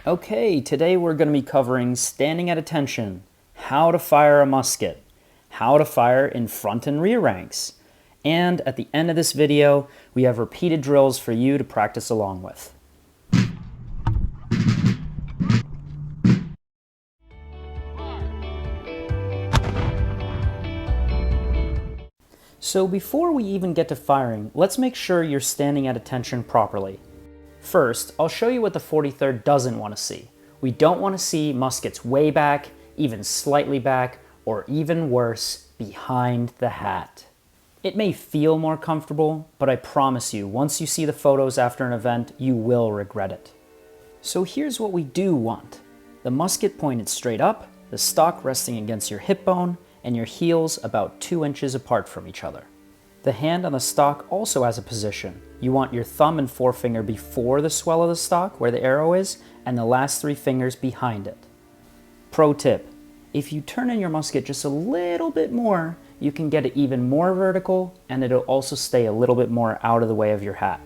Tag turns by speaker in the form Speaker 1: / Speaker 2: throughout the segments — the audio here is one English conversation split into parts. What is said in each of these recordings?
Speaker 1: Okay, today we're going to be covering standing at attention, how to fire a musket, how to fire in front and rear ranks, and at the end of this video, we have repeated drills for you to practice along with. So before we even get to firing, let's make sure you're standing at attention properly. First, I'll show you what the 43rd doesn't want to see. We don't want to see muskets way back, even slightly back, or even worse, behind the hat. It may feel more comfortable, but I promise you, once you see the photos after an event, you will regret it. So here's what we do want. The musket pointed straight up, the stock resting against your hip bone, and your heels about 2 inches apart from each other. The hand on the stock also has a position. You want your thumb and forefinger before the swell of the stock, where the arrow is, and the last 3 fingers behind it. Pro tip, if you turn in your musket just a little bit more, you can get it even more vertical, and it'll also stay a little bit more out of the way of your hat.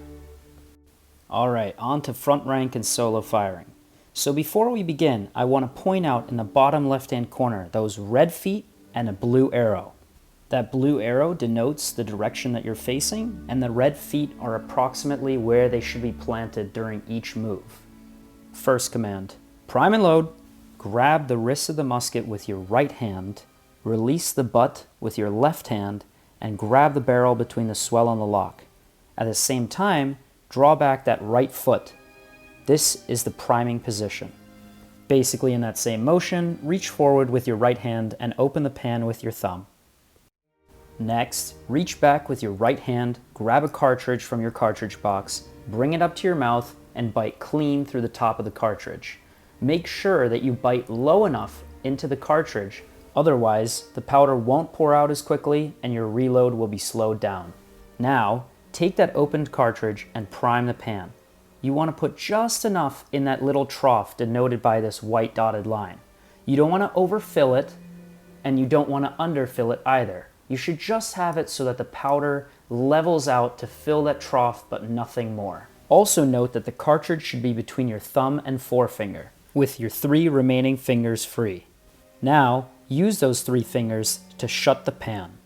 Speaker 1: Alright, on to front rank and solo firing. So before we begin, I want to point out in the bottom left-hand corner those red feet and a blue arrow. That blue arrow denotes the direction that you're facing, and the red feet are approximately where they should be planted during each move. First command, prime and load. Grab the wrist of the musket with your right hand, release the butt with your left hand, and grab the barrel between the swell and the lock. At the same time, draw back that right foot. This is the priming position. Basically in that same motion, reach forward with your right hand and open the pan with your thumb. Next, reach back with your right hand, grab a cartridge from your cartridge box, bring it up to your mouth, and bite clean through the top of the cartridge. Make sure that you bite low enough into the cartridge, otherwise the powder won't pour out as quickly and your reload will be slowed down. Now, take that opened cartridge and prime the pan. You want to put just enough in that little trough denoted by this white dotted line. You don't want to overfill it, and you don't want to underfill it either. You should just have it so that the powder levels out to fill that trough, but nothing more. Also note that the cartridge should be between your thumb and forefinger, with your 3 remaining fingers free. Now, use those 3 fingers to shut the pan.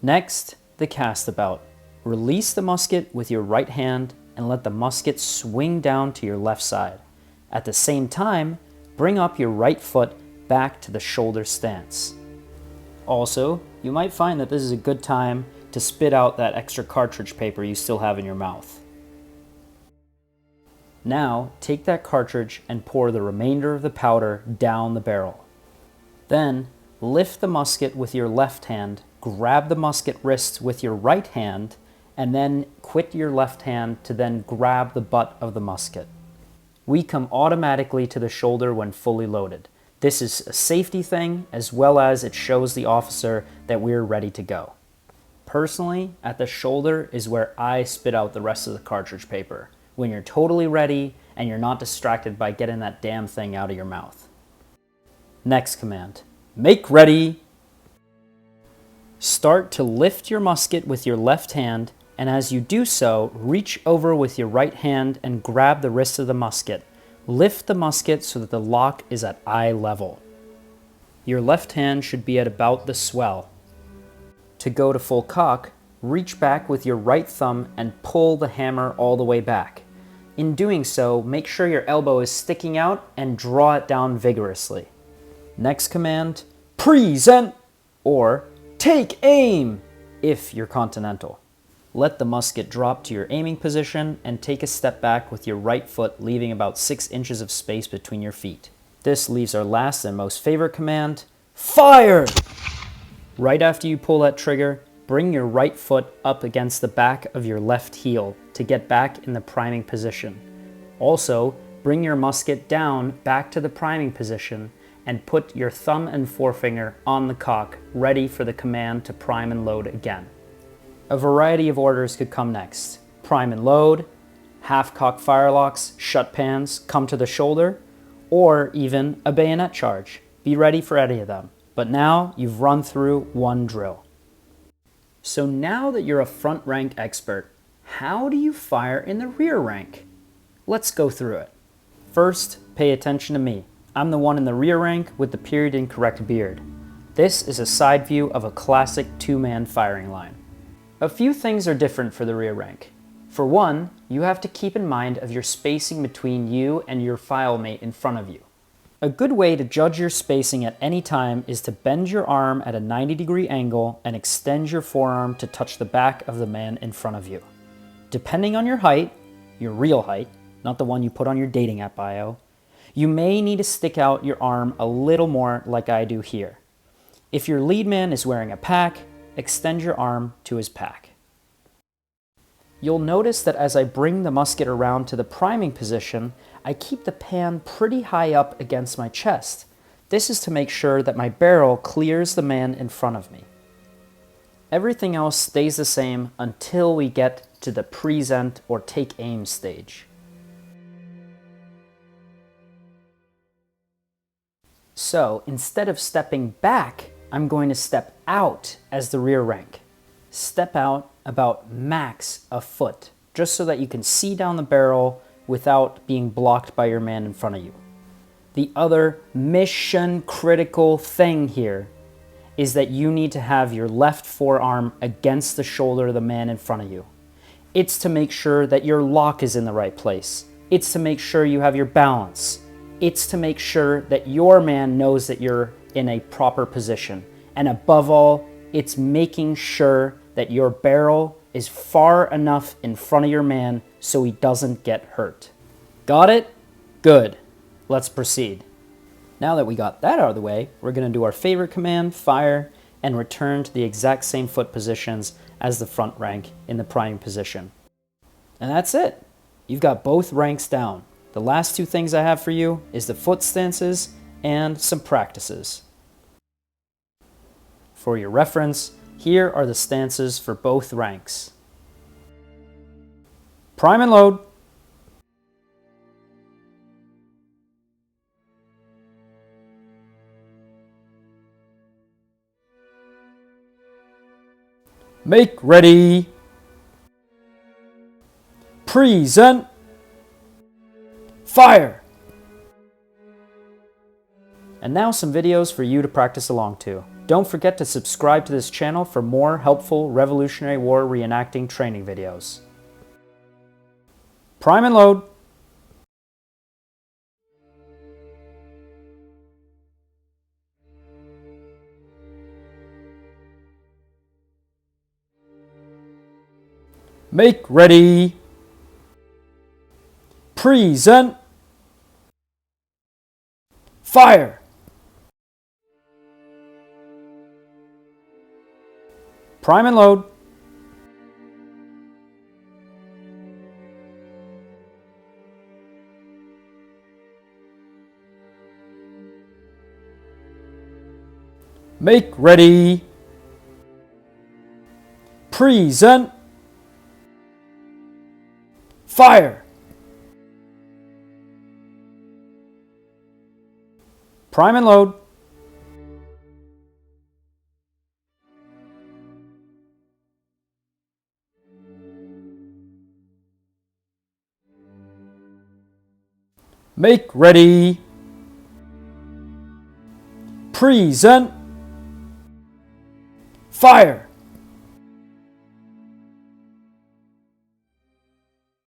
Speaker 1: Next, the cast about. Release the musket with your right hand and let the musket swing down to your left side. At the same time, bring up your right foot back to the shoulder stance. Also, you might find that this is a good time to spit out that extra cartridge paper you still have in your mouth. Now, take that cartridge and pour the remainder of the powder down the barrel. Then, lift the musket with your left hand, grab the musket wrists with your right hand, and then quit your left hand to then grab the butt of the musket. We come automatically to the shoulder when fully loaded. This is a safety thing, as well as it shows the officer that we're ready to go. Personally, at the shoulder is where I spit out the rest of the cartridge paper, when you're totally ready and you're not distracted by getting that damn thing out of your mouth. Next command, make ready. Start to lift your musket with your left hand, and as you do so, reach over with your right hand and grab the wrist of the musket. Lift the musket so that the lock is at eye level. Your left hand should be at about the swell. To go to full cock, reach back with your right thumb and pull the hammer all the way back. In doing so, make sure your elbow is sticking out and draw it down vigorously. Next command, present, or take aim if you're Continental. Let the musket drop to your aiming position and take a step back with your right foot, leaving about 6 inches of space between your feet. This leaves our last and most favorite command, fire! Right after you pull that trigger, bring your right foot up against the back of your left heel to get back in the priming position. Also, bring your musket down back to the priming position and put your thumb and forefinger on the cock, ready for the command to prime and load again. A variety of orders could come next. Prime and load, half-cock firelocks, shut pans, come to the shoulder, or even a bayonet charge. Be ready for any of them. But now you've run through one drill. So now that you're a front rank expert, how do you fire in the rear rank? Let's go through it. First, pay attention to me. I'm the one in the rear rank with the period incorrect beard. This is a side view of a classic two-man firing line. A few things are different for the rear rank. For one, you have to keep in mind of your spacing between you and your file mate in front of you. A good way to judge your spacing at any time is to bend your arm at a 90-degree angle and extend your forearm to touch the back of the man in front of you. Depending on your height, your real height, not the one you put on your dating app bio, you may need to stick out your arm a little more like I do here. If your lead man is wearing a pack, extend your arm to his pack. You'll notice that as I bring the musket around to the priming position, I keep the pan pretty high up against my chest. This is to make sure that my barrel clears the man in front of me. Everything else stays the same until we get to the present or take aim stage. So instead of stepping back, I'm going to step out as the rear rank. Step out about max a foot, just so that you can see down the barrel without being blocked by your man in front of you. The other mission critical thing here is that you need to have your left forearm against the shoulder of the man in front of you. It's to make sure that your lock is in the right place. It's to make sure you have your balance. It's to make sure that your man knows that you're in a proper position. And above all, it's making sure that your barrel is far enough in front of your man so he doesn't get hurt. Got it? Good. Let's proceed. Now that we got that out of the way, we're going to do our favorite command, fire, and return to the exact same foot positions as the front rank in the priming position. And that's it. You've got both ranks down. The last two things I have for you is the foot stances and some practices. For your reference, here are the stances for both ranks. Prime and load. Make ready. Present. Fire. And now some videos for you to practice along to. Don't forget to subscribe to this channel for more helpful Revolutionary War reenacting training videos. Prime and load. Make ready. Present. Fire. Prime and load. Make ready. Present. Fire. Prime and load. Make ready. Present. Fire.